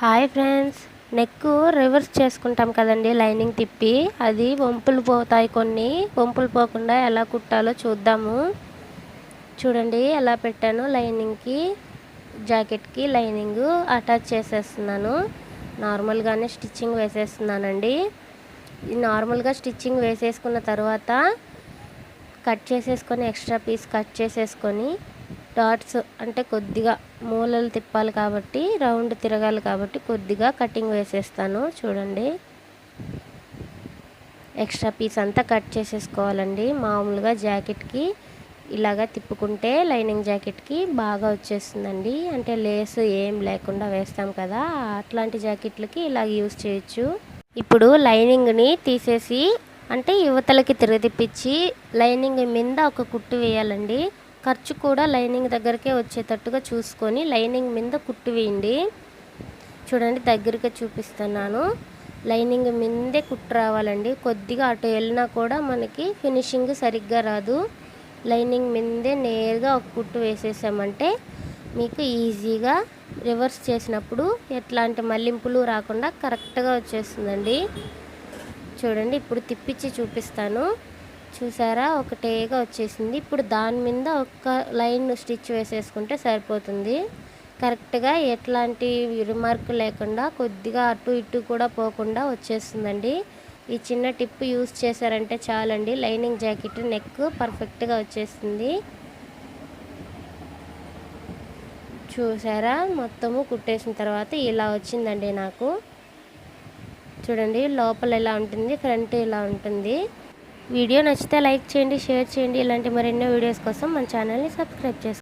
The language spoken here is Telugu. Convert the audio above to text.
హాయ్ ఫ్రెండ్స్, నెక్ రివర్స్ చేసుకుంటాం కదండి. లైనింగ్ తిప్పి అది వంపులు పోతాయి. కొన్ని వంపులు పోకుండా ఎలా కుట్టాలో చూద్దాము. చూడండి ఎలా పెట్టాను. లైనింగ్కి జాకెట్కి లైనింగ్ అటాచ్ చేసేస్తున్నాను. నార్మల్గానే స్టిచ్చింగ్ వేసేస్తున్నానండి. నార్మల్గా స్టిచ్చింగ్ వేసేసుకున్న తర్వాత కట్ చేసేసుకొని ఎక్స్ట్రా పీస్ కట్ చేసేసుకొని డాట్స్ అంటే కొద్దిగా మూలలు తిప్పాలి కాబట్టి, రౌండ్ తిరగాలి కాబట్టి కొద్దిగా కటింగ్ వేసేస్తాను. చూడండి ఎక్స్ట్రా పీస్ అంతా కట్ చేసేసుకోవాలండి. మామూలుగా జాకెట్కి ఇలాగా తిప్పుకుంటే లైనింగ్ జాకెట్కి బాగా వచ్చేస్తుందండి. అంటే లేస్ ఏం లేకుండా వేస్తాం కదా, అట్లాంటి జాకెట్లకి ఇలా యూస్ చేయొచ్చు. ఇప్పుడు లైనింగ్ని తీసేసి అంటే యువతలకి తిరగతిప్పించి లైనింగ్ మీద ఒక కుట్టు వేయాలండి. ఖర్చు కూడా లైనింగ్ దగ్గరికే వచ్చేటట్టుగా చూసుకొని లైనింగ్ మీద కుట్టు వేయండి. చూడండి దగ్గరగా చూపిస్తున్నాను. లైనింగ్ మీదే కుట్టు రావాలండి. కొద్దిగా అటు వెళ్ళినా కూడా మనకి ఫినిషింగ్ సరిగ్గా రాదు. లైనింగ్ మీదే నేరుగా ఒక కుట్టు వేసేసామంటే మీకు ఈజీగా రివర్స్ చేసినప్పుడు ఎట్లాంటి మల్లింపులు రాకుండా కరెక్ట్గా వచ్చేస్తుందండి. చూడండి ఇప్పుడు తిప్పించి చూపిస్తాను. చూసారా, ఒకటేగా వచ్చేసింది. ఇప్పుడు దాని మీద ఒక లైన్ స్టిచ్ వేసేసుకుంటే సరిపోతుంది. కరెక్ట్గా ఎట్లాంటి రిమార్క్ లేకుండా కొద్దిగా అటు ఇటు కూడా పోకుండా వచ్చేస్తుందండి. ఈ చిన్న టిప్ యూస్ చేశారంటే చాలండి, లైనింగ్ జాకెట్ నెక్ పర్ఫెక్ట్గా వచ్చేస్తుంది. చూసారా, మొత్తము కుట్టేసిన తర్వాత ఇలా వచ్చిందండి నాకు. చూడండి లోపల ఎలా ఉంటుంది, ఫ్రంట్ ఇలా ఉంటుంది. వీడియో నచ్చితే లైక్ చేయండి, షేర్ చేయండి. ఇలాంటి మరెన్నో వీడియోస్ కోసం మన ఛానల్ని సబ్స్క్రైబ్ చేసుకోండి.